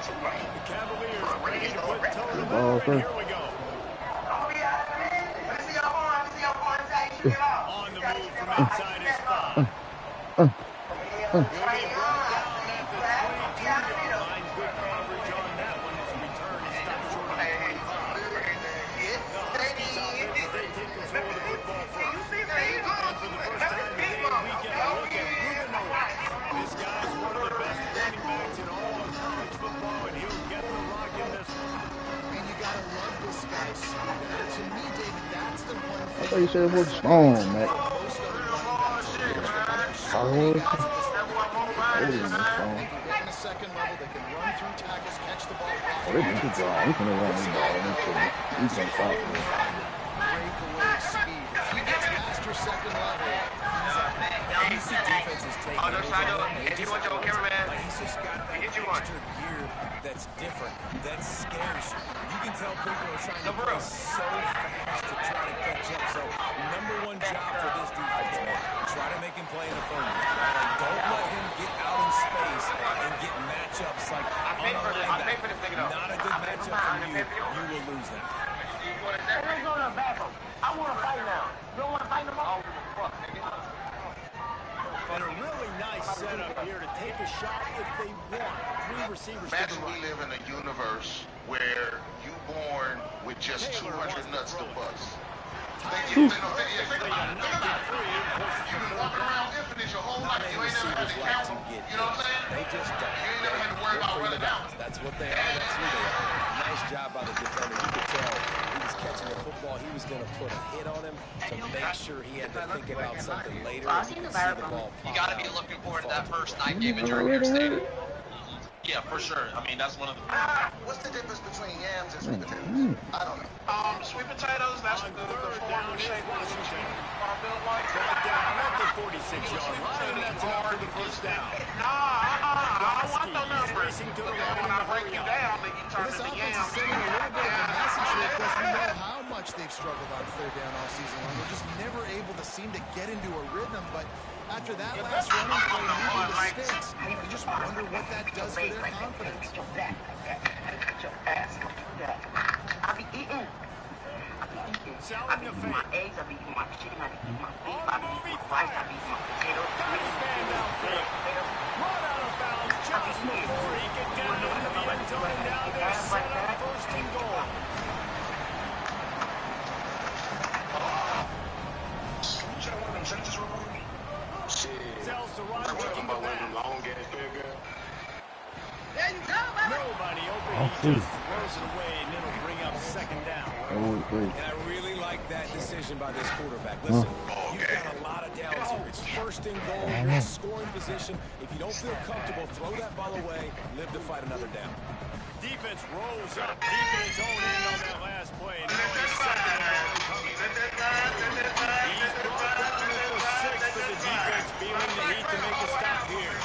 The Cavaliers ready to put toe to Ball leather, and first. here we go. On the move from inside his 5. He'll be brought down at the 22-yard line. Good coverage on that one as he returns and stops short of the 25. The Huskies offense as they take control of the football first. And for the first time today, we get a look at Ruben Owens. This guy's one of the best running backs in all of college football, and he'll get the rock in this one. And you gotta love this guy's speed. To me, David, that's the one thing. I thought you said it was strong, man. Second level, they can run through tackles, catch the ball. Oh, they can draw. He can run the ball. He can stop it. Breakaway speed. If he gets past your second level, you see defenses take it. He's just got that extra gear that's different, that scares you. You can tell people are trying to play so fast to try to catch up. So, number one job for this defense, man, try to make him play in the phone. Don't let him get out in space and get matchups like on a linebacker. Not a good matchup from you. You will lose that. I want to fight now. You don't want to fight no more? And a really nice setup here to take a shot if they want. 3 receivers to the right. We live in a universe where you born with just 200 nuts to bust. You walk around infinite your whole life. You ain't never had to count them. You know what I'm saying? They just don't. You ain't never had to worry about running down. That's what they are. That's who they are. Nice job by the defender. You could tell he was catching the football. He was going to put a hit on him to make sure he had to think about something later. And you could see the ball pop. You got to be looking forward to that first night game at Jordan Stadium. Yeah, for sure. I mean, that's one of the... What's the difference between yams and sweet potatoes? I don't know. Sweet potatoes, that's the form shape Washington are built like. Down at the 46-yard line, and that's enough for the first down. I want the numbers. Racing to the right When I break you down, then you turn this into offense yams. is sending a little bit of a message here because we know how much they've struggled on third down all season long. They're just never able to seem to get into a rhythm, but after that last running play, moving the sticks, you just wonder what that does for their confidence. I'll be eating. I'll be eating my eggs, I'll be eating my chicken, I'll be eating my beef, I'll be eating my rice, I'll be eating my potatoes. Run out of bounds just before he can get it into the end zone, and now they're set up first and goal. Tells the run, looking to back. Nobody open, he just throws it away, and it'll bring up second down. And I really like that decision by this quarterback. Listen, you've got a lot of downs here. It's first and goal, you're in scoring position. If you don't feel comfortable, throw that ball away, live to fight another down. Defense rolls up deep in its own end on that last play, and now he's second and long coming. He's brought down at the 6th, but the defense feeling the heat to make a stop here.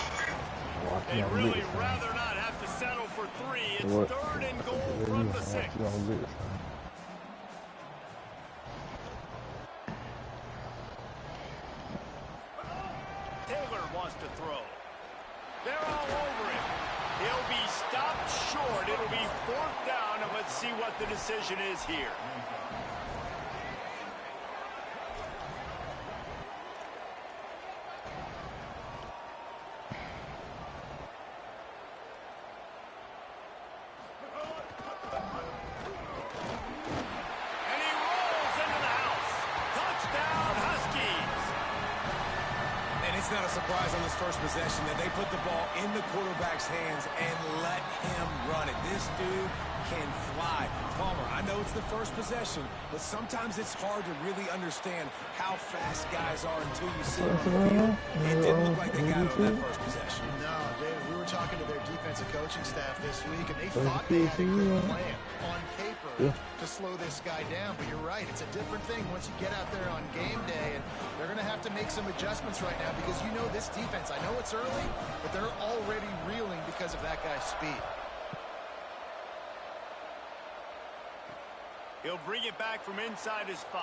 They'd really rather not have to settle for 3. It's third and goal from the 6. Taylor wants to throw. They're all over him. He'll be stopped short. It'll be 4th down, and let's see what the decision is here. And he rolls into the house. Touchdown, Huskies. And it's not a surprise on this first possession that they put the ball in the quarterback's hands and let him run it. This dude can fly. Palmer, I know it's the first possession, but sometimes it's hard to really understand how fast guys are until you see them on the field. It didn't look like they got it on that first possession. No, David, we were talking to their defensive coaching staff this week, and they thought they had a good plan on paper to slow this guy down. But you're right, it's a different thing once you get out there on game day, and they're going to have to make some adjustments right now because you know this defense, I know it's early, but they're already reeling because of that guy's speed. He'll bring it back from inside his 5.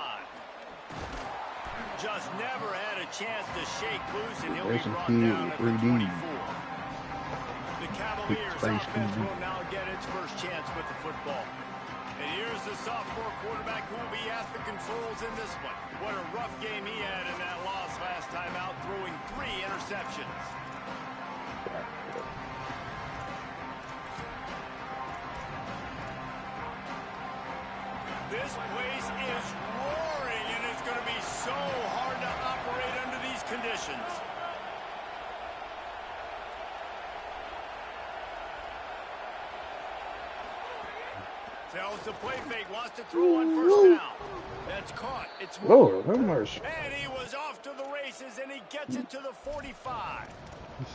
Just never had a chance to shake loose, and he'll be brought down at the 24. the Cavaliers offense will now get its first chance with the football. And here's the sophomore quarterback who will be at the controls in this one. What a rough game he had in that loss last time out, throwing 3 interceptions. This place is roaring, and it's going to be so hard to operate under these conditions. Tells the play fake, wants to throw on first down. That's caught. It's Lord, have mercy. And he was off to the races, and he gets it to the 45.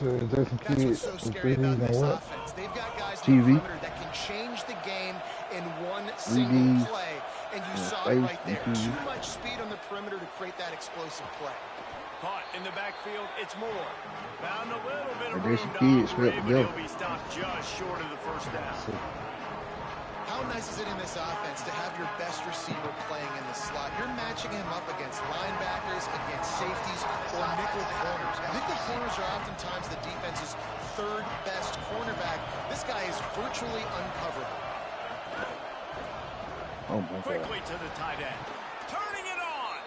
That's what's so scary about this offense. They've got guys on the perimeter that can change the game in one single play. And you saw it right there. Too much speed on the perimeter to create that explosive play. Caught in the backfield, it's Moore. Found a little bit of There's room some to kids operate, right but there. he'll be stopped just short of the first down. How nice is it in this offense to have your best receiver playing in the slot? You're matching him up against linebackers, against safeties, or nickel corners. Nickel corners are oftentimes the defense's 3rd best cornerback. This guy is virtually uncoverable. Oh my God. Quickly to the tight end. Turning it on.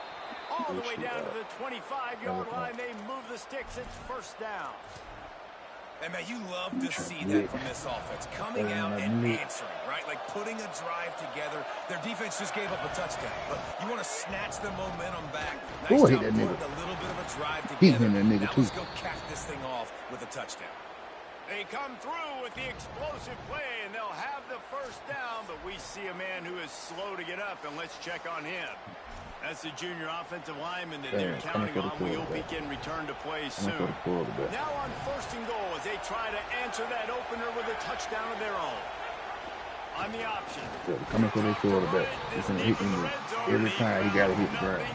All the way down to the 25-yard line. They move the sticks. It's first down. And, man, you love to see that from this offense. Coming out and answering, right? Like putting a drive together. Their defense just gave up a touchdown. But you want to snatch the momentum back. Nice job putting a little bit of a drive together. Now let's go catch this thing off with a touchdown. They come through with the explosive play, and they'll have the first down. But we see a man who is slow to get up, and let's check on him. That's the junior offensive lineman that they're counting on. We hope he can return to play soon. Now on first and goal as they try to answer that opener with a touchdown of their own. On the option. Coming for their quarterback. He's going to hit him every time. He got to hit the ground.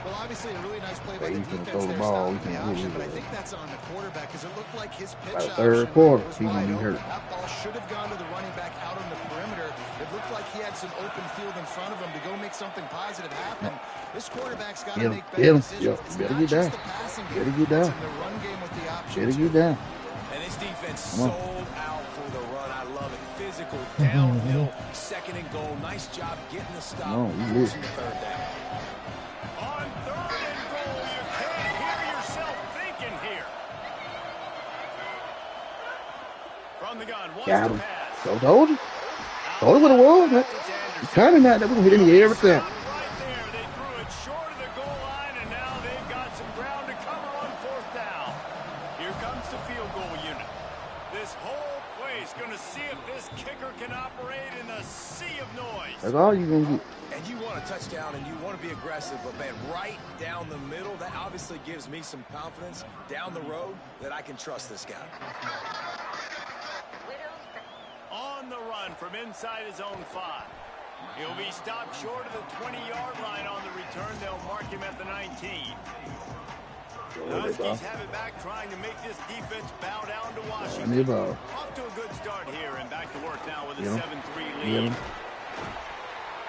Well, obviously, a really nice play by the defense there, stopping the option, but I think that's on the quarterback because it looked like his pitch option third quarter, was he wide be open. hurt. That ball should have gone to the running back out on the perimeter. It looked like he had some open field in front of him to go make something positive happen. This quarterback's got to make better decisions. It's not just the passing game. It's in the run game with the option. And his defense sold out for the run. I love it. Physical, downhill, second and goal. Nice job getting the stop, forcing the third down. On third and goal, you can't hear yourself thinking here. From the gun, wants to pass. So told you. Told you what it was. It's kind of not that we can hit any everything. Right there, they threw it short of the goal line, and now they've got some ground to cover on fourth down. Here comes the field goal unit. This whole place going to see if this kicker can operate in a sea of noise. That's all you're going to get. And you want a touchdown and you want to be aggressive, but, man, right down the middle, that obviously gives me some confidence down the road that I can trust this guy. On the run from inside his own 5. He'll be stopped short of the 20-yard line on the return. They'll mark him at the 19. The Huskies have it back, trying to make this defense bow down to Washington. Off to a good start here, and back to work now with a 7-3 lead.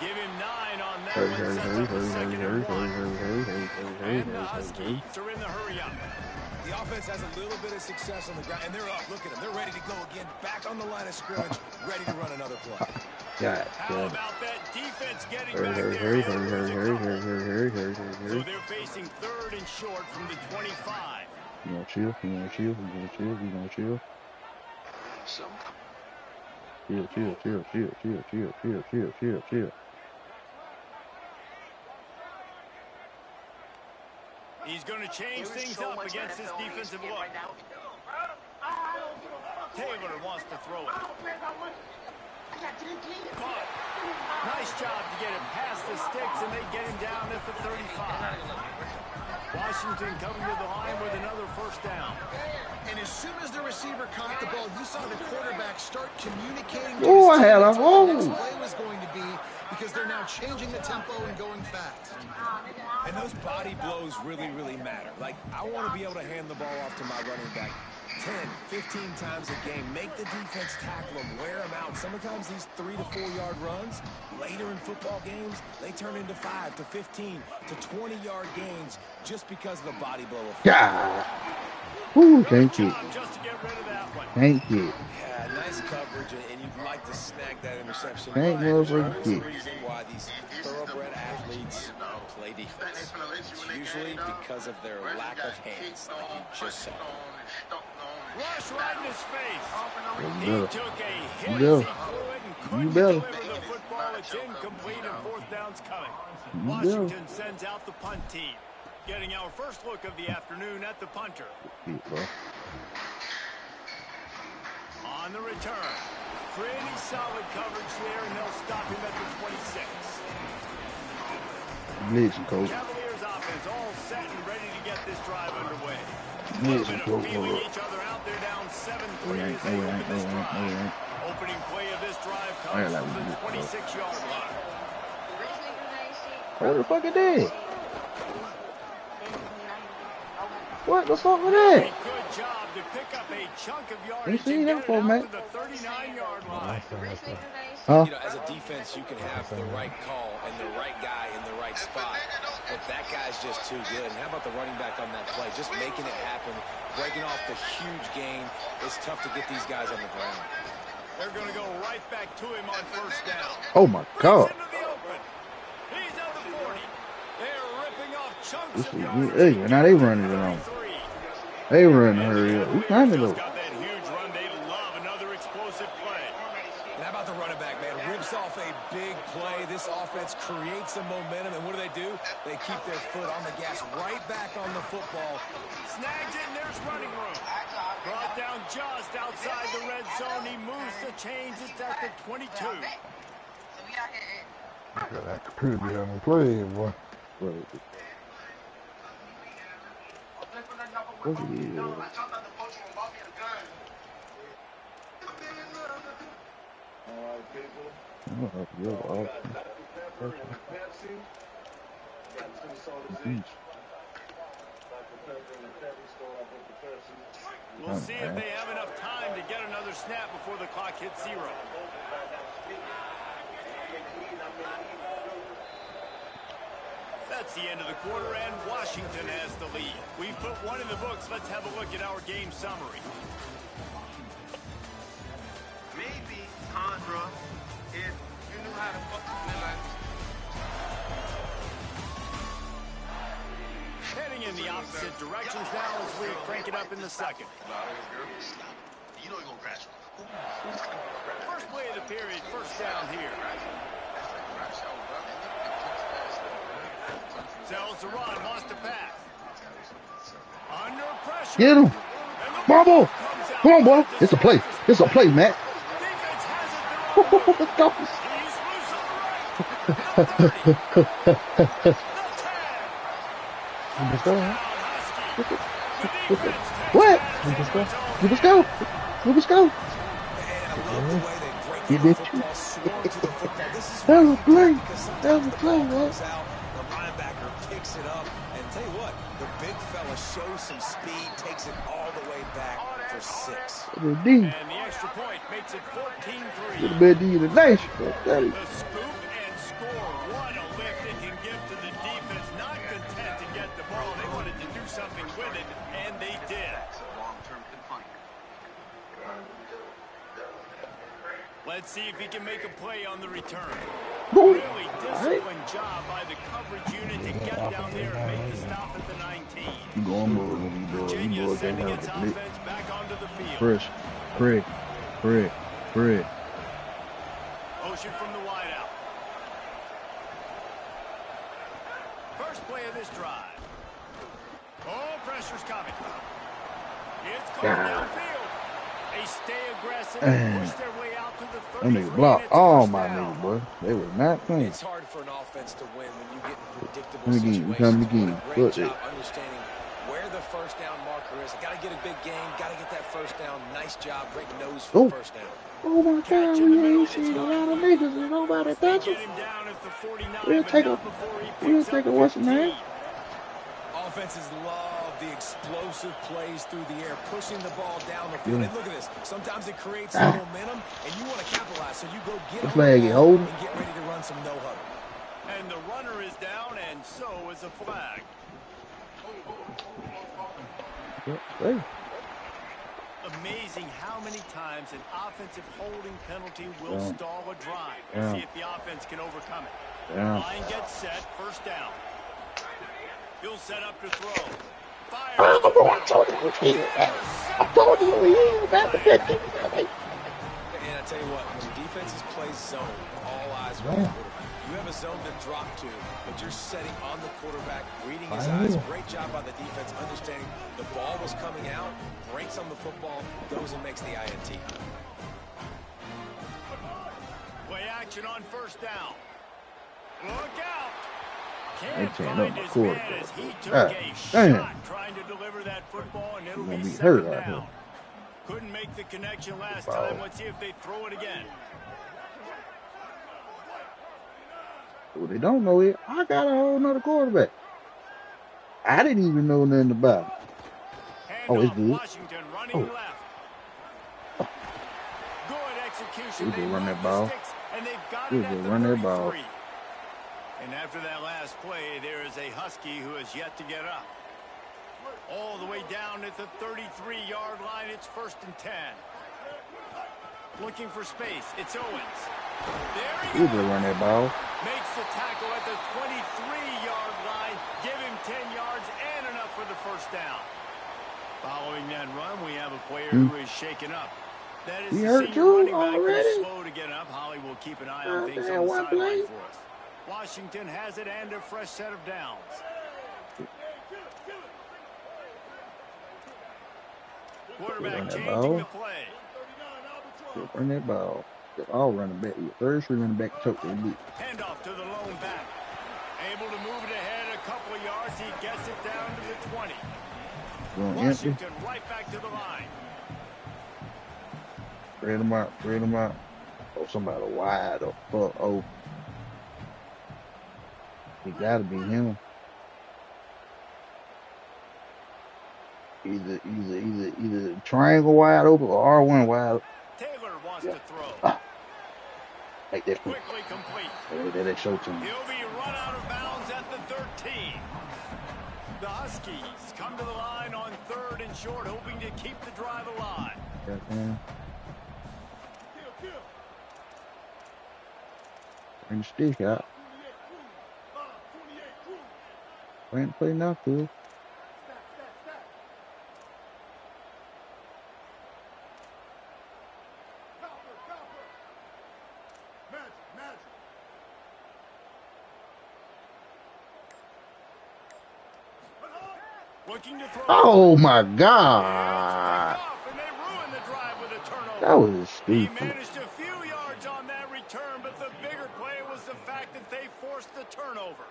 Give him 9 on that one. Sets up a second and 1. And the Huskies are in the hurry-up. The offense has a little bit of success on the ground, and they're up. Look at them. They're ready to go again. Back on the line of scrimmage, ready to run another play. How about that defense getting back there? So they're facing third and short from the 25. You want to chill? You want to chill? You want to chill? You want to chill? Chill. He's going to change things up against this defensive look. Taylor wants to throw it. Caught. Nice job to get him past the sticks, and they get him down at the 35. Washington coming to the line with another first down. And as soon as the receiver caught the ball, you saw the quarterback start communicating. Oh, I had a the next play was going to be, because they're now changing the tempo and going fast. And those body blows really, really matter. Like, I want to be able to hand the ball off to my running back 10, 15 times a game. Make the defense tackle them, wear them out. Sometimes these 3 to 4 yard runs, later in football games, they turn into 5 to 15 to 20 yard gains just because of the body blow effect. Ooh, can't kick. Just to get rid of that one. Can't kick. Yeah, nice coverage, and you'd like to snag that interception. Can't But there's motherfucking always a kick. reason why these thoroughbred athletes play defense. It's usually because of their lack of hands, like you just said. Rush right in his face. He took a hit You as he threw it and couldn't better. deliver the football. It's incomplete and fourth down's coming. You Washington sends out the punt team. Getting our first look of the afternoon at the punter. On the return. Pretty solid coverage there, and they'll stop him at the 26. Listen, coach. Cavaliers offense all set and ready to get this drive underway. Listen, coach. Feeling each other out. They're down 7-3 as they open this drive. Opening play of this drive comes from the 26-yard line. What the fuck is that? What the fuck was that? Good job to pick up a chunk of yardage. You see that for, man? To the 39-yard line. Huh? You know, as a defense, you can have the right call and the right guy in the right spot, but that guy's just too good. And how about the running back on that play? Just making it happen, breaking off the huge gain. It's tough to get these guys on the ground. They're going to go right back to him on first down. Oh my God. Into the open. He's at the 40. They're ripping off chunks This of is, yardage. hey, now they running it on. They running hurry up. We trying to Just go. got that huge run. They love another explosive play. And how about the running back, man? Rips off a big play. This offense creates some momentum, and what do? They keep their foot on the gas, right back on the football. Snags it, and there's running room. Brought down just outside the red zone. He moves the chains. It's at the 22. That computer be having play, boy. What is it? We'll see if they have enough time to get another snap before the clock hits 0. That's the end of the quarter, and Washington has the lead. We've put one in the books. Let's have a look at our game summary. Maybe, Condra, if you knew how to fucking realize. Heading in the opposite directions now as we crank it up in the second. You know you're gonna crash. First play of the period, first down here. Sells the run, lost the pass. Under pressure. Get him. Marble. Come on, boy. It's a play. It's a play, Matt. Defense has it. Let's go. He's loose on the right. The 30. Let's go. What? Let's go. Let's go. You did. That was a play. That was a play, man. The linebacker picks it up, and tell you what, the big fella shows some speed, takes it all the way back for 6. The D. And the extra point makes it 14-3. The bad D in the nation. The scoop and score. What a lift it can give to the defense. Not content to get the ball. They wanted to do something with it, and they did. Let's see if he can make a play on the return. Really disciplined job by the coverage unit to get down there and make the stop at the 19. You going, boy. Virginia sending its offense back onto the field. Fresh. Craig. Motion from the wideout. First play of this drive. Oh, pressure's coming. It's called downfield. They stay aggressive and push their way out to the 30. Them niggas blocked all my niggas, boy. They were not playing. It's hard for an offense to win when you get in predictable Come again, situations. come again. Great Look job it. understanding where the first down marker is. Got to get a big gain. Got to get that first down. Nice job breaking nose for the first down. Oh my God, we ain't seen a lot of niggas and nobody touch him. We'll take a what's the name? Offenses love the explosive plays through the air, pushing the ball down the field. And look at this. Sometimes it creates some momentum, and you want to capitalize. So you go get This flag get holding. and get ready to run some no huddle. And the runner is down, and so is a flag. Hey. amazing how many times an offensive holding penalty will stall a drive. We'll see if the offense can overcome it. Line gets set, first down. He'll set up to throw. Fires to the middle. I told you he was about to pick it. And I tell you what, when defenses play zone, all eyes are on the quarterback. You have a zone to drop to, but you're setting on the quarterback, reading his eyes. Great job by the defense, understanding the ball was coming out, breaks on the football, goes and makes the INT. Play action on first down. Look out! Can't Can't find his my man as he took Ah, a damn. shot trying to deliver that football, and it'll He's gonna be be hurt second out here. down. Couldn't make the connection last time. Let's see if they throw it again. Well, they don't know it. I got a whole nother quarterback. I didn't even know nothing about it. Oh, it's Handoff, good. Washington running Oh. left. Good execution. We They just run move that the ball. sticks, and they've got We it just at the run that 33. ball. And after that last play, there is a Husky who has yet to get up. All the way down at the 33-yard line, it's 1st and 10. Looking for space, it's Owens. There he We goes. just run that ball. Makes the tackle at the 23-yard line. Give him 10 yards and enough for the first down. Following that run, we have a player who is shaken up. That is He the hurt senior too running back already? who's slow to get up. Holly will keep an eye on things Goddamn, on the one sideline play. for us. Washington has it and a fresh set of downs. Quarterback Run that changing ball. the play. Just run that ball. They're all running back. Third string running back took the lead. Handoff to the lone back. Able to move it ahead a couple of yards. He gets it down to the 20. Going empty. Washington right back to the line. Spread them out. Spread them out. Oh, somebody wide the fuck open. It gotta be him. Either triangle wide open or R1 wide open. Taylor wants Yeah. to throw. Ah, make that quick. Quickly complete. That show to me. He'll be run out of bounds at the 13. The Huskies come to the line on 3rd and short, hoping to keep the drive alive. Bring the stick out. Ain't to play now, cool. Looking to throw. Oh my It's picked God. off, and they ruin the drive with a turnover. That was He stupid. managed a few yards on that return, but the bigger play was the fact that they forced the turnover.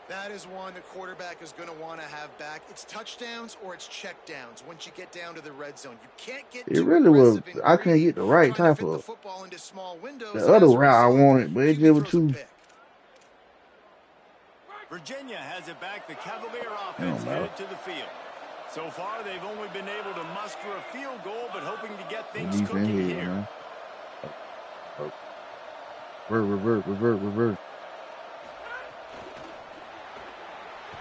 That is one the quarterback is going to want to have back. It's touchdowns or it's checkdowns once you get down to the red zone. You can't get It too really was. aggressive and I couldn't greedy, get the right trying to type fit the of football into small windows. the and other as a route I result, wanted, but it QB just was throws a too. pick. Virginia has it back. The Cavalier I offense don't know. headed to the field. So far, they've only been able to muster a field goal, but hoping to get things Deep in cooking here, here. man. Oh. Revert.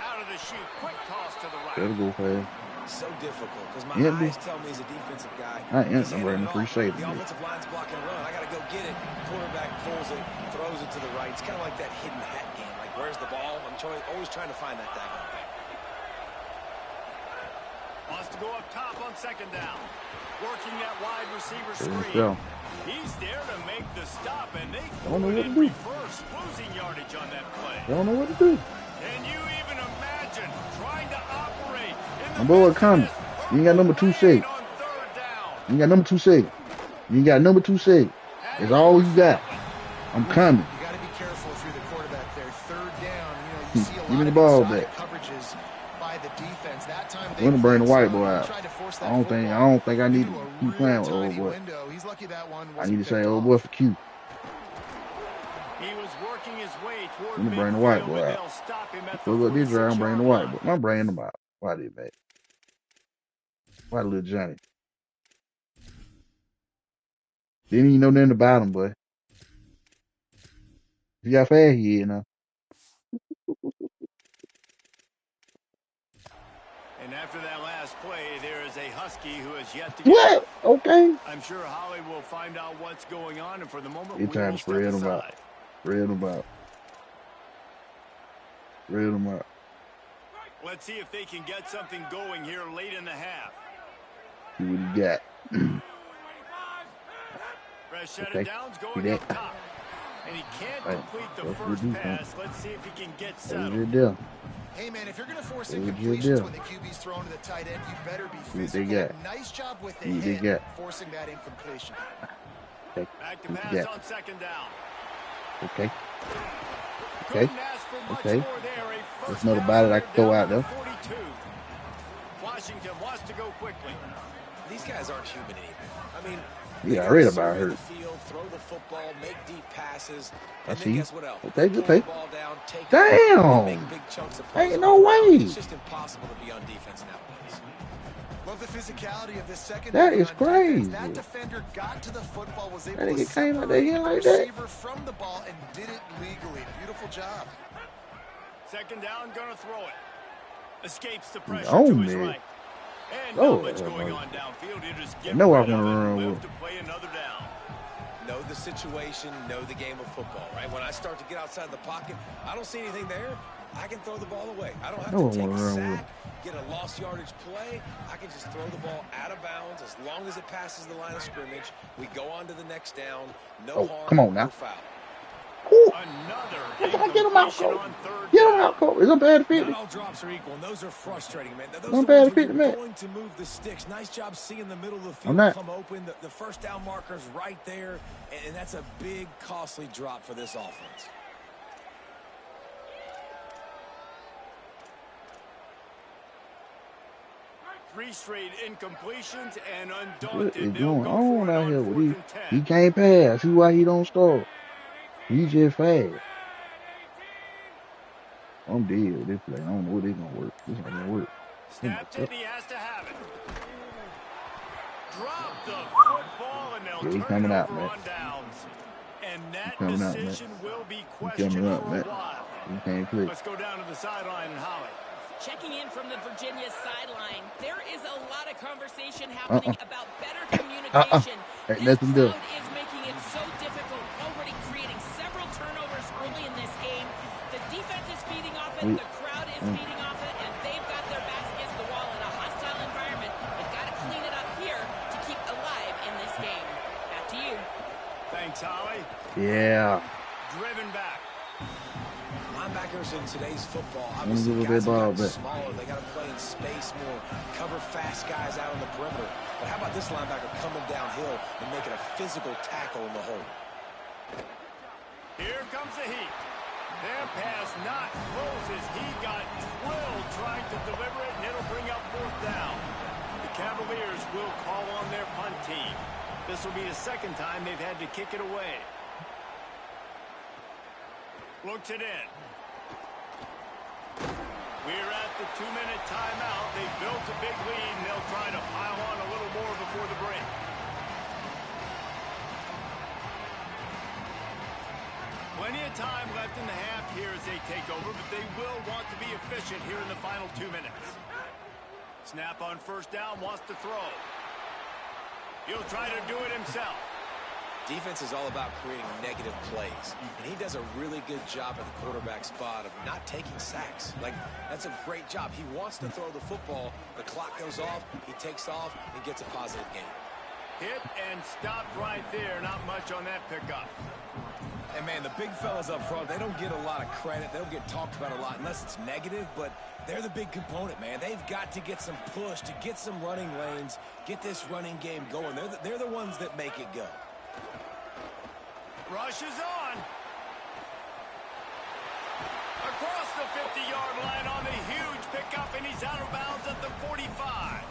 Out of the chute, quick toss to the Better right. go fast. So difficult because my Empty. eyes tell me as a defensive guy. I am he's handing running it free off. safety. The offensive line's blocking run. I got to go get it. Quarterback pulls it, throws it to the right. It's kind of like that hidden hat game. Like, where's the ball? I'm always trying to find that daggone thing. Wants to go up top on 2nd down. Working that wide receiver There you screen. go. He's there to make the stop, and they Don't know threw what it in to do. reverse, losing yardage on that play. I don't know what to do. Can you even imagine trying to operate in the My boy midst of coming. this You ain't got number 2 rain safe. on 3rd down? You ain't got number 2 safe. You ain't got number 2 safe. That's all you got. I'm coming. You got to be careful if you're the quarterback there. 3rd down, you see a Give lot me the of ball inside back. coverages by the defense. That time I'm gonna bring the played white boy slow, out. tried to force I that don't football think I need into to a keep real playing with old tiny boy. window. He's lucky that one I wasn't need to say picked old off. boy for Q. He was working his way toward I'm gonna bring the white midfield, boy but out. they'll stop him at the Look at this drive. I'm bringing the 46-yard white line. boy. I'm bringing him out. Why did that? Why little Johnny? Didn't even know nothing about him, boy. You got fast here, you know. And after that last play, there is a Husky who has yet to get What? Okay. I'm sure Holly will find out what's going on, and for the moment, It's we time will to step spread them out. aside. Spread them out. Spread them out. Let's see if they can get something going here late in the half. See what he got. Fresh set Okay. of downs See going that? up top. And he can't Right. complete the That's first what you pass. Let's see if he can get That's what you settled. do. Hey, man, if you're going to force What would you incompletions do? when the QB's thrown to the tight end, you better be See what they physical. got. Nice job with the See what they hit, got. forcing that incompletion. Okay. Back to See what pass you got. on second down. Okay. Okay. Couldn't ask for much Okay. more there. A There's first another down body I here can throw down out to the there. 42. Washington wants to go quickly. These guys aren't human anymore. I mean, Yeah, I read about her. the field, throw the football, make deep passes, I and see. then guess what else? Okay, Pull okay. the ball down, take it, Damn! make big chunks of Ain't plays no on the ground. way. It's just impossible to be on defense nowadays. Love the physicality of this second. That is crazy. That defender got to the football, was able That to nigga came out there separate here the like that. receiver from the ball and did it legally. Beautiful job. Second down, gonna throw it. Escapes the pressure Oh, to his man. right. And Oh, not much that going was- on downfield. He just get know I rid of wanna it run and with live it. to play another down. Know the situation, know the game of football, right? When I start to get outside the pocket, I don't see anything there. I can throw the ball away. I don't have No, I to take wanna a run with sack, get a lost yardage play. I can just throw the ball out of bounds as long as it passes the line of scrimmage. We go on to the next down. No Oh, harm, come on now. no foul. Ooh. Another Get him out, incompletion coach. on third Get him down. out, coach. It's up at 50. Not all drops are equal, and those are frustrating, man. Those I'm are bad ones at where 50, you're man. going to move the sticks. Nice job seeing the middle of the I'm field not. come open. The first down marker's right there, and that's a big, costly drop for this offense. Three straight incompletions and What undaunted. is They'll going go for on it out on here fourth with and these? 10. He can't pass. See why he don't start. He just fast. I'm dead with this play. I don't know what it's gonna work. This ain't gonna work. Snapped it, he has to have it. Drop the football, and they'll Yeah, he's turn coming it out, over man. on downs. And that He's coming out, man. decision will be He's questioned coming up, for man. a while. He can't play. Let's go down to the sideline and Holly. Checking in from the Virginia sideline, there is a lot of conversation happening about better communication. Ain't This nothing to do. crowd is making it so difficult, already creating several turnovers early in this game. The defense is feeding off it, the crowd is feeding off it, and they've got their backs against the wall in a hostile environment. They've got to clean it up here to keep alive in this game. Back to you. Thanks, Holly. Yeah. Driven back. Linebackers in today's football, I'm gonna obviously give guys that ball have gotten back. smaller. They got to play in space more, cover fast guys out on the perimeter. But how about this linebacker coming downhill and making a physical tackle in the hole? Here comes the heat. Their pass not close as he got drilled trying to deliver it, and it'll bring up fourth down. The Cavaliers will call on their punt team. This will be the second time they've had to kick it away. Looks it in. We're at the 2-minute timeout. They built a big lead, and they'll try to pile on a little more before the break. Plenty of time left in the half here as they take over, but they will want to be efficient here in the final 2 minutes. Snap on first down, wants to throw. He'll try to do it himself. Defense is all about creating negative plays, and he does a really good job at the quarterback spot of not taking sacks. Like, that's a great job. He wants to throw the football. The clock goes off. He takes off and gets a positive gain. Hit and stopped right there. Not much on that pickup. And, man, the big fellas up front, they don't get a lot of credit. They don't get talked about a lot unless it's negative, but they're the big component, man. They've got to get some push, to get some running lanes, get this running game going. They're the ones that make it go. Rush is on. Across the 50-yard line on the huge pickup, and he's out of bounds at the 45.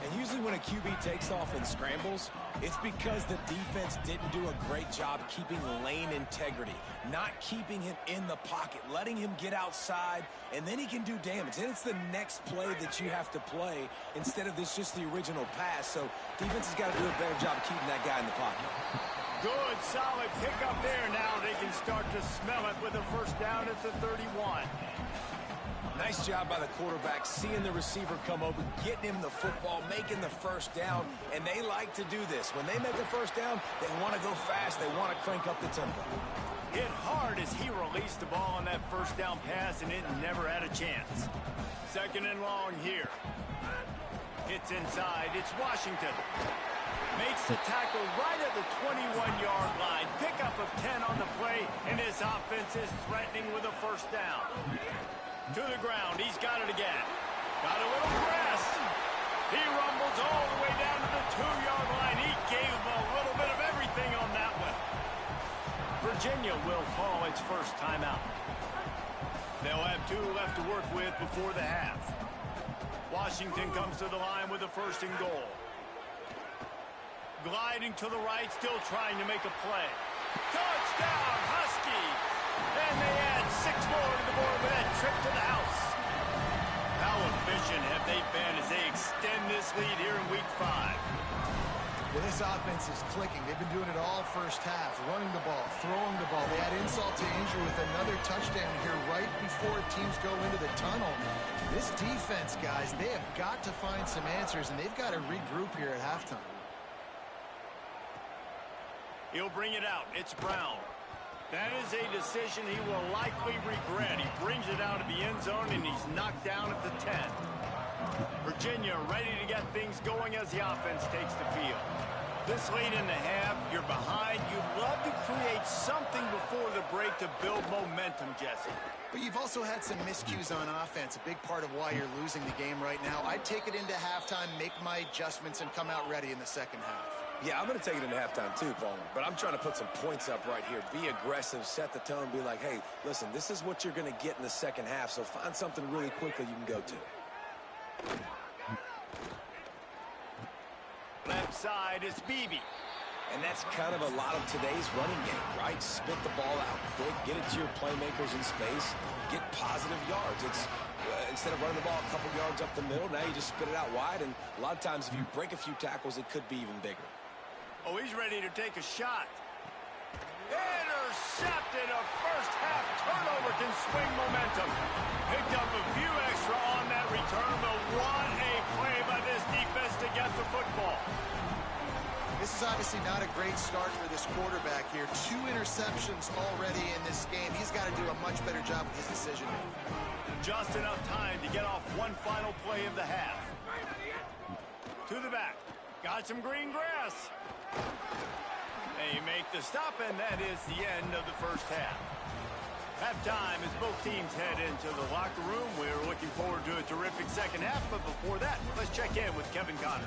And usually when a QB takes off and scrambles, it's because the defense didn't do a great job keeping lane integrity, not keeping him in the pocket, letting him get outside, and then he can do damage. And it's the next play that you have to play instead of this just the original pass. So defense has got to do a better job keeping that guy in the pocket. Good, solid pickup there. Now they can start to smell it with a first down at the 31. Nice job by the quarterback, seeing the receiver come over, getting him the football, making the first down, and they like to do this. When they make a first down, they want to go fast. They want to crank up the tempo. Hit hard as he released the ball on that first down pass, and it never had a chance. Second and long here. Hits inside. It's Washington. Makes the tackle right at the 21-yard line. Pickup of 10 on the play, and his offense is threatening with a first down. To the ground. He's got it again. Got a little press. He rumbles all the way down to the 2-yard line. He gave him a little bit of everything on that one. Virginia will call its first timeout. They'll have 2 left to work with before the half. Washington comes to the line with a first and goal. Gliding to the right, still trying to make a play. Touchdown, Huskies! And they add 6 more to the board with that trip to the house. How efficient have they been as they extend this lead here in Week 5? Well, this offense is clicking. They've been doing it all first half, running the ball, throwing the ball. They add insult to injury with another touchdown here right before teams go into the tunnel. This defense, guys, they have got to find some answers, and they've got to regroup here at halftime. He'll bring it out. It's Brown. That is a decision he will likely regret. He brings it out of the end zone, and he's knocked down at the 10. Virginia ready to get things going as the offense takes the field. This late in the half, you're behind. You'd love to create something before the break to build momentum, Jesse. But you've also had some miscues on offense, a big part of why you're losing the game right now. I'd take it into halftime, make my adjustments, and come out ready in the second half. Yeah, I'm going to take it into halftime too, Paul. But I'm trying to put some points up right here. Be aggressive, set the tone, be like, hey, listen, this is what you're going to get in the second half, so find something really quickly you can go to. Left side is Beebe. And that's kind of a lot of today's running game, right? Spit the ball out quick, get it to your playmakers in space, get positive yards. It's instead of running the ball a couple yards up the middle, now you just spit it out wide, and a lot of times if you break a few tackles, it could be even bigger. Oh, he's ready to take a shot. Intercepted. A first half turnover can swing momentum. Picked up a few extra on that return, but what a play by this defense to get the football. This is obviously not a great start for this quarterback here. 2 interceptions already in this game. He's got to do a much better job with his decision-making. Just enough time to get off one final play of the half. To the back. Got some green grass. They make the stop, and that is the end of the first half. Halftime as both teams head into the locker room. We're looking forward to a terrific second half, but before that, let's check in with Kevin Connors.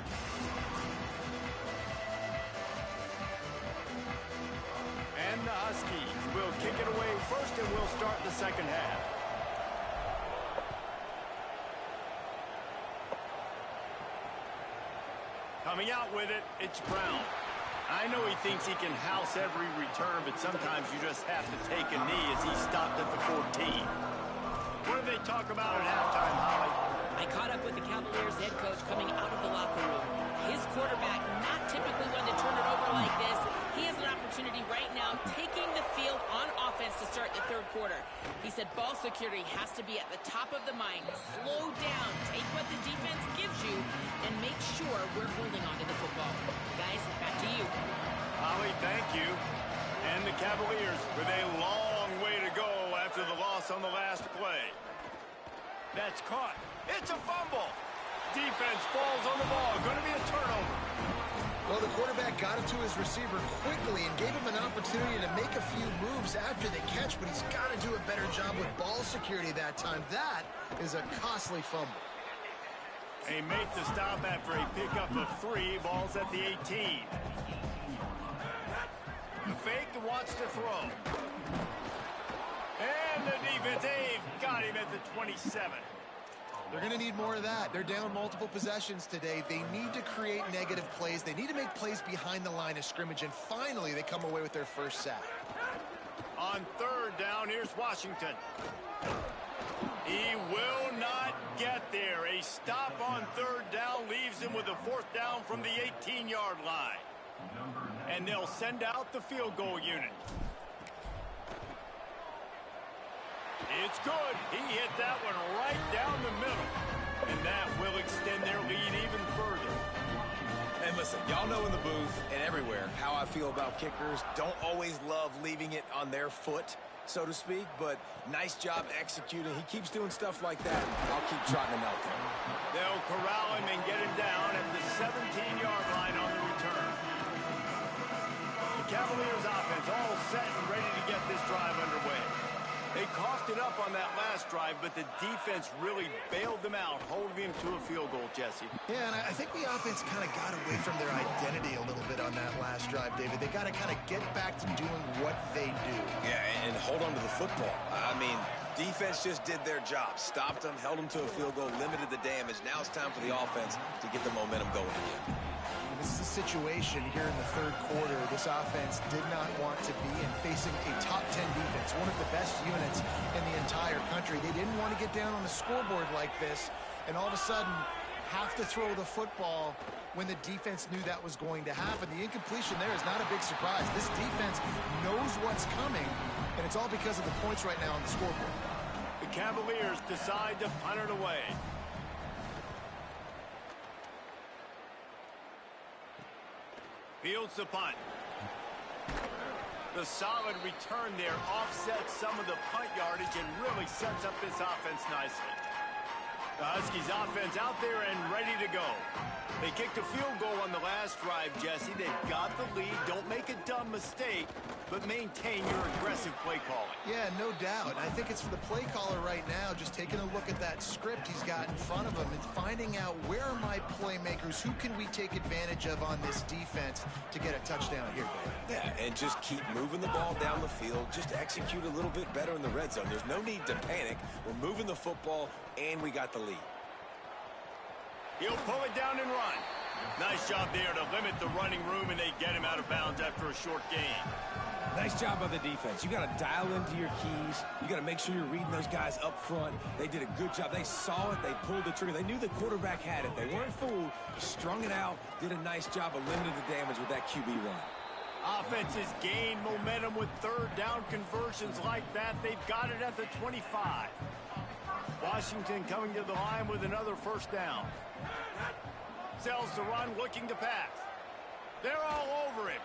And the Huskies will kick it away first, and we'll start the second half. Coming out with it, it's Brown. I know he thinks he can house every return, but sometimes you just have to take a knee as he stopped at the 14. What did they talk about at halftime, Holly? I caught up with the Cavaliers head coach coming out of the locker room. His quarterback, not typically one to turn it over like this. He has an opportunity right now taking the field on offense to start the third quarter. He said ball security has to be at the top of the mind. Slow down, take what the defense gives you, and make sure we're holding on to the football. Guys, back to you. Holly, thank you. And the Cavaliers with a long way to go after the loss on the last play. That's caught. It's a fumble. Defense falls on the ball. Going to be a turnover. Well, the quarterback got it to his receiver quickly and gave him an opportunity to make a few moves after the catch, but he's got to do a better job with ball security that time. That is a costly fumble. They make the stop after a pickup of 3. Balls at the 18. The fake wants to throw. And the defense, they've got him at the 27. They're going to need more of that. They're down multiple possessions today. They need to create negative plays. They need to make plays behind the line of scrimmage, and finally they come away with their first sack. On third down, here's Washington. He will not get there. A stop on third down leaves him with a 4th down from the 18-yard line. And they'll send out the field goal unit. It's good. He hit that one right down the middle. And that will extend their lead even further. And listen, y'all know in the booth and everywhere how I feel about kickers. Don't always love leaving it on their foot, so to speak, but nice job executing. He keeps doing stuff like that. I'll keep trotting him out there. They'll corral him and get him down at the 17-yard line on the return. The Cavaliers offense all set and ready to get this drive underway. They coughed it up on that last drive, but the defense really bailed them out, holding him to a field goal, Jesse. Yeah, and I think the offense kind of got away from their identity a little bit on that last drive, David. They got to kind of get back to doing what they do. Yeah, and hold on to the football. I mean, defense just did their job. Stopped them, held them to a field goal, limited the damage. Now it's time for the offense to get the momentum going again. This is a situation here in the third quarter. This offense did not want to be in, facing a top 10 defense, one of the best units in the entire country. They didn't want to get down on the scoreboard like this, and all of a sudden have to throw the football when the defense knew that was going to happen. The incompletion there is not a big surprise. This defense knows what's coming, and it's all because of the points right now on the scoreboard. The Cavaliers decide to punt it away. Fields the punt. The solid return there offsets some of the punt yardage and really sets up this offense nicely. The Huskies offense out there and ready to go. They kicked a field goal on the last drive, Jesse. They've got the lead. Don't make a dumb mistake, but maintain your aggressive play calling. Yeah, no doubt. I think it's for the play caller right now, just taking a look at that script he's got in front of him and finding out where are my playmakers, who can we take advantage of on this defense to get a touchdown here, Dave. Yeah, and just keep moving the ball down the field. Just execute a little bit better in the red zone. There's no need to panic. We're moving the football, and we got the lead. He'll pull it down and run. Nice job there to limit the running room, and they get him out of bounds after a short gain. Nice job by the defense. You got to dial into your keys. You got to make sure you're reading those guys up front. They did a good job. They saw it. They pulled the trigger. They knew the quarterback had it. They weren't fooled. Strung it out. Did a nice job of limiting the damage with that QB run. Offenses gain momentum with third down conversions like that. They've got it at the 25. Washington coming to the line with another first down. Sells the run, looking to pass. They're all over him.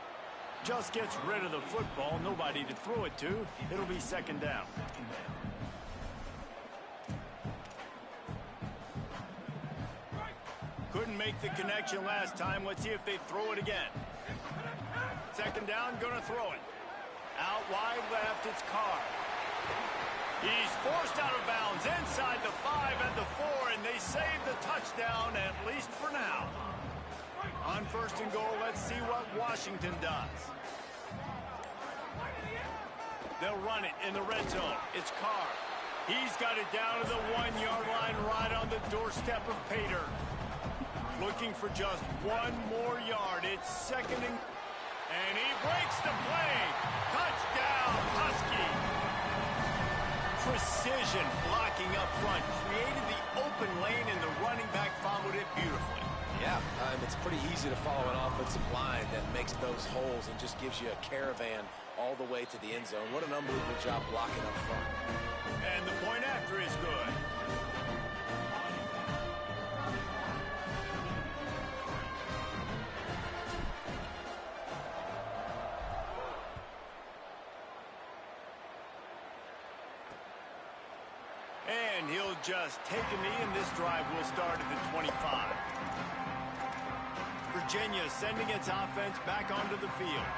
Just gets rid of the football. Nobody to throw it to. It'll be second down. Couldn't make the connection last time. Let's see if they throw it again. Second down, gonna throw it. Out wide left, it's Carr. He's forced out of bounds inside the 5 and the 4, and they save the touchdown, at least for now. On first and goal, let's see what Washington does. They'll run it in the red zone. It's Carr. He's got it down to the 1-yard line, right on the doorstep of Pater. Looking for just one more yard. It's second and he breaks the play. Touchdown, Husky. Precision blocking up front. Created the open lane, and the running back followed it beautifully. Yeah, it's pretty easy to follow an offensive line that makes those holes and just gives you a caravan all the way to the end zone. What an unbelievable job blocking up front. And the point after is good. And he'll just take a knee, and this drive will start at the 25. Virginia sending its offense back onto the field.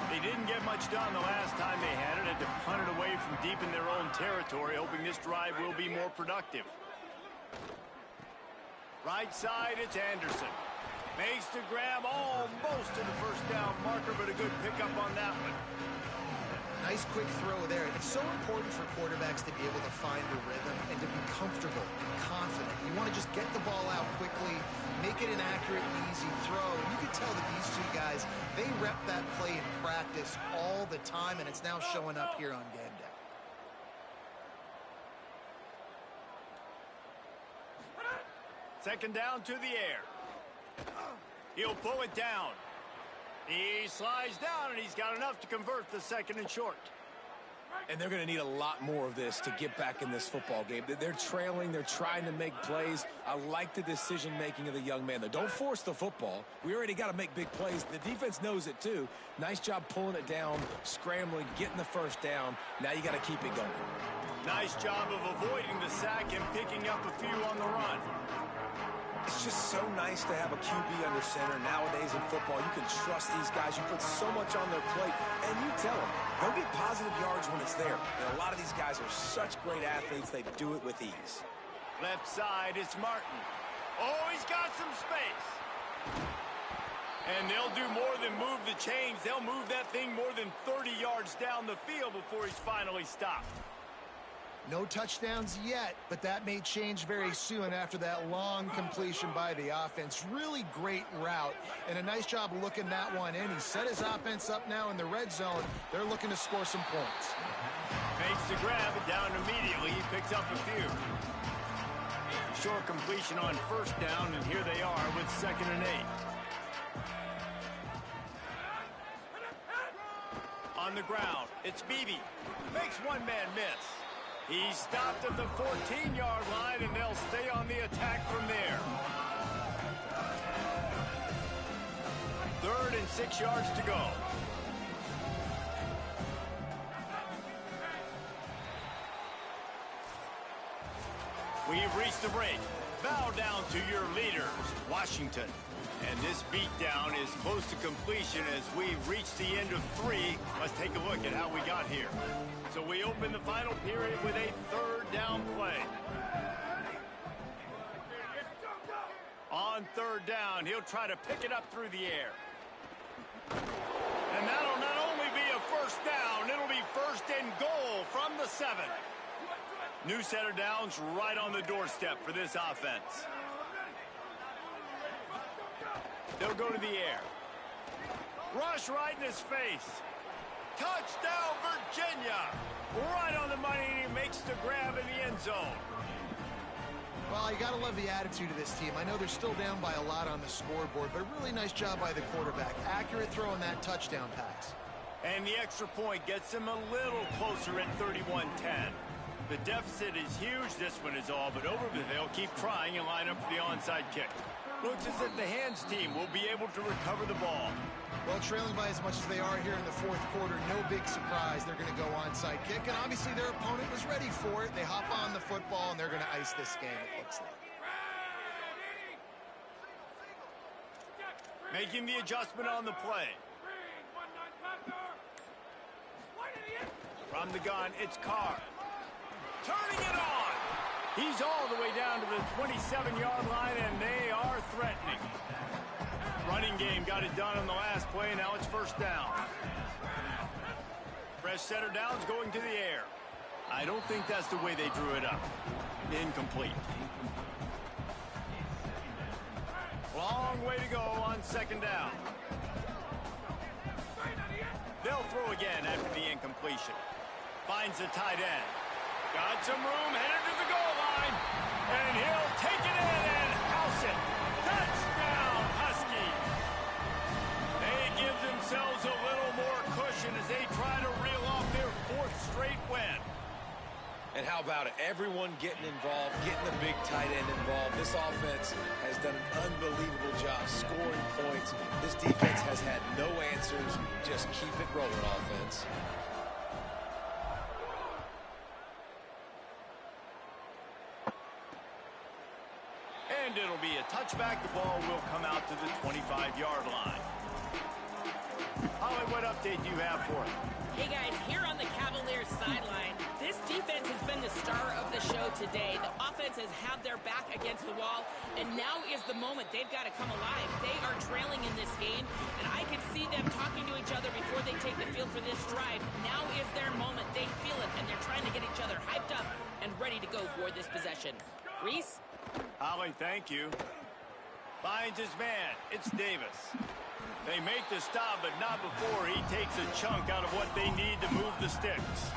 They didn't get much done the last time they had it. Had to punt it away from deep in their own territory, hoping this drive will be more productive. Right side, it's Anderson. Makes the grab almost to the first down marker, but a good pickup on that one. Nice quick throw there. It's so important for quarterbacks to be able to find a rhythm and to be comfortable and confident. You want to just get the ball out quickly, make it an accurate and easy throw. And you can tell that these two guys, they rep that play in practice all the time, and it's now showing up here on game day. Second down to the air. He'll pull it down. He slides down, and he's got enough to convert the second and short. And they're going to need a lot more of this to get back in this football game. They're trailing. They're trying to make plays. I like the decision-making of the young man, though. Don't force the football. We already got to make big plays. The defense knows it, too. Nice job pulling it down, scrambling, getting the first down. Now you got to keep it going. Nice job of avoiding the sack and picking up a few on the run. It's just so nice to have a QB under center. Nowadays in football, you can trust these guys. You put so much on their plate, and you tell them, they'll get positive yards when it's there. And a lot of these guys are such great athletes, they do it with ease. Left side, it's Martin. Oh, he's got some space. And they'll do more than move the chains. They'll move that thing more than 30 yards down the field before he's finally stopped. No touchdowns yet, but that may change very soon after that long completion by the offense. Really great route, and a nice job looking that one in. He set his offense up now in the red zone. They're looking to score some points. Makes the grab, down immediately. He picks up a few. Short completion on first down, and here they are with 2nd and 8. On the ground, it's Beebe. Makes one man miss. He's stopped at the 14-yard line, and they'll stay on the attack from there. 3rd and 6 yards to go. We've reached the break. Bow down to your leaders, Washington. And this beatdown is close to completion as we reach the end of 3. Let's take a look at how we got here. So we open the final period with a 3rd down play. On 3rd down, he'll try to pick it up through the air. And that'll not only be a 1st down, it'll be 1st and goal from the 7. New set of downs right on the doorstep for this offense. They'll go to the air. Rush right in his face. Touchdown, Virginia! Right on the money, and he makes the grab in the end zone. Well, you got to love the attitude of this team. I know they're still down by a lot on the scoreboard, but a really nice job by the quarterback. Accurate throw in that touchdown pass. And the extra point gets them a little closer at 31-10. The deficit is huge. This one is all but over, but they'll keep trying and line up for the onside kick. Looks as if the hands team will be able to recover the ball. Well, trailing by as much as they are here in the 4th quarter, no big surprise. They're going to go onside kick, and obviously their opponent was ready for it. They hop on the football, and they're going to ice this game, it looks like. Making the adjustment on the play. From the gun, it's Carr. Turning it on. He's all the way down to the 27-yard line, and they are threatening. Running game got it done on the last play. Now it's 1st down. Fresh set of downs going to the air. I don't think that's the way they drew it up. Incomplete. Long way to go on 2nd down. They'll throw again after the incompletion. Finds the tight end. Got some room, headed to the goal line. And he'll take it in and house it. Touchdown, Huskies. They give themselves a little more cushion as they try to reel off their 4th straight win. And how about it? Everyone getting involved, getting the big tight end involved. This offense has done an unbelievable job scoring points. This defense has had no answers. Just keep it rolling, offense. And it'll be a touchback. The ball will come out to the 25-yard line. Holly, what update do you have for us? Hey guys, here on the Cavaliers sideline, this defense has been the star of the show today. The offense has had their back against the wall, and now is the moment. They've got to come alive. They are trailing in this game, and I can see them talking to each other before they take the field for this drive. Now is their moment. They feel it, and they're trying to get each other hyped up and ready to go for this possession. Reese? Holly, thank you. Finds his man. It's Davis. They make the stop, but not before he takes a chunk out of what they need to move the sticks.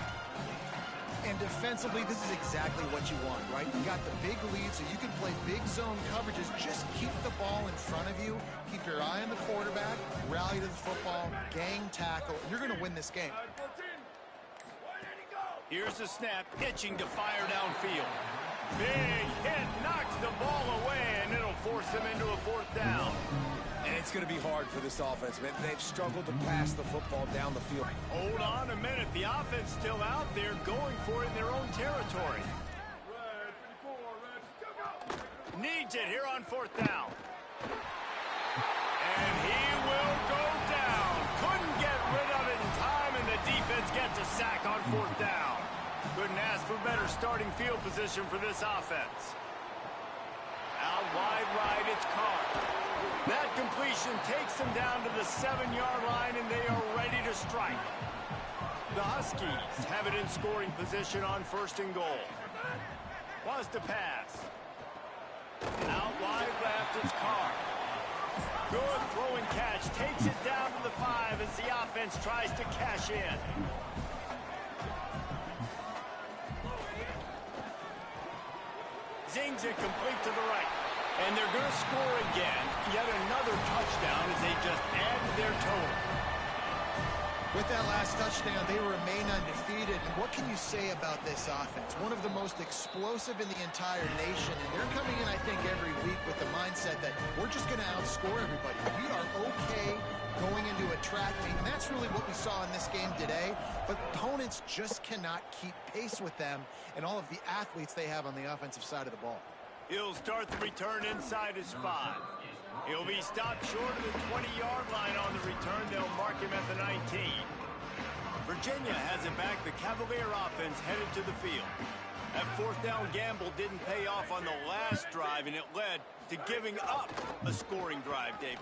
And defensively, this is exactly what you want, right? You got the big lead, so you can play big zone coverages. Just keep the ball in front of you. Keep your eye on the quarterback. Rally to the football. Gang tackle. You're going to win this game. Here's the snap, itching to fire downfield. Big hit, knocks the ball away, and it'll force them into a 4th down. And it's going to be hard for this offense, man. They've struggled to pass the football down the field. Hold on a minute. The offense still out there going for it in their own territory. Needs it here on 4th down. And he will go down. Couldn't get rid of it in time, and the defense gets a sack on 4th down. Couldn't ask for better starting field position for this offense. Out wide right, it's Carr. That completion takes them down to the 7-yard line, and they are ready to strike. The Huskies have it in scoring position on 1st and goal. Wants to pass. Out wide left, it's Carr. Good throw and catch. Takes it down to the 5 as the offense tries to cash in. Zings it complete to the right. And they're going to score again. Yet another touchdown as they just add to their total. With that last touchdown, they remain undefeated. And what can you say about this offense? One of the most explosive in the entire nation. And they're coming in, I think, every week with the mindset that we're just going to outscore everybody. We are okay going into a track meet. And that's really what we saw in this game today. But opponents just cannot keep pace with them and all of the athletes they have on the offensive side of the ball. He'll start the return inside his 5. He'll be stopped short of the 20-yard line on the return. They'll mark him at the 19. Virginia has it back. The Cavalier offense headed to the field. That 4th down gamble didn't pay off on the last drive, and it led to giving up a scoring drive, David.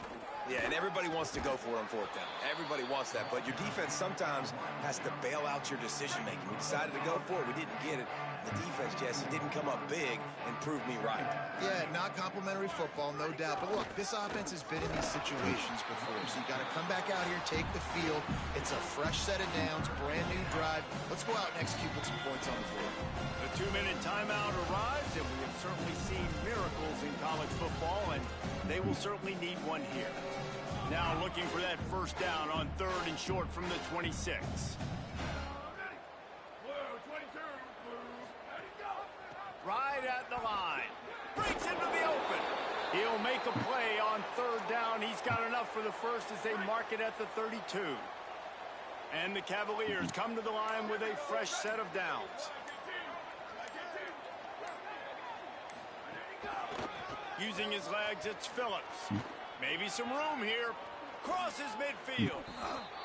Yeah, and everybody wants to go for it on 4th down. Everybody wants that, but your defense sometimes has to bail out your decision-making. We decided to go for it. We didn't get it. The defense, Jesse, didn't come up big and prove me right. Yeah, not complimentary football, no doubt. But look, this offense has been in these situations before, so you got to come back out here, take the field. It's a fresh set of downs, brand new drive. Let's go out and execute with some points on the board. The 2-minute timeout arrives, and we have certainly seen miracles in college football, and they will certainly need one here. Now looking for that 1st down on 3rd and short from the 26. Right at the line. Breaks into the open. He'll make a play on 3rd down. He's got enough for the 1st as they mark it at the 32. And the Cavaliers come to the line with a fresh set of downs. Using his legs, it's Phillips. Maybe some room here. Crosses midfield.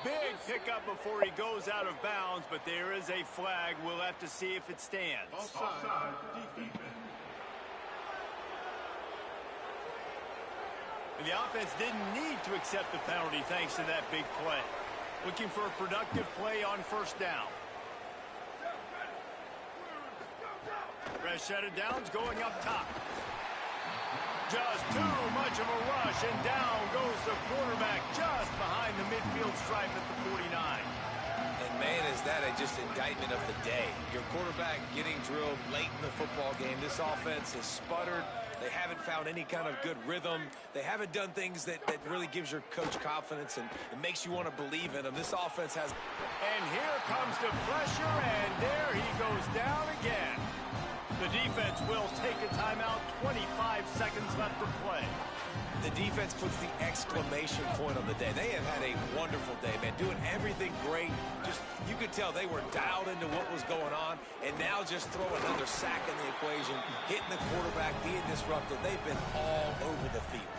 Big pickup before he goes out of bounds, but there is a flag. We'll have to see if it stands. The offense didn't need to accept the penalty thanks to that big play. Looking for a productive play on 1st down. Fresh set of downs going up top. Just too much of a rush, and down goes the quarterback just behind the midfield stripe at the 49. And man, is that just indictment of the day. Your quarterback getting drilled late in the football game. This offense has sputtered. They haven't found any kind of good rhythm. They haven't done things that really gives your coach confidence and it makes you want to believe in them. This offense has... And here comes the pressure, and there he goes down again. The defense will take a timeout. 25 seconds left to play. The defense puts the exclamation point on the day. They have had a wonderful day, man, doing everything great. Just, you could tell they were dialed into what was going on, and now just throw another sack in the equation, hitting the quarterback, being disruptive. They've been all over the field.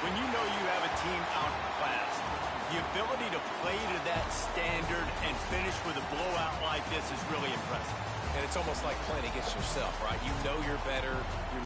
When you know you have a team outclassed, the ability to play to that standard and finish with a blowout like this is really impressive. And it's almost like playing against yourself, right? You know you're better. You're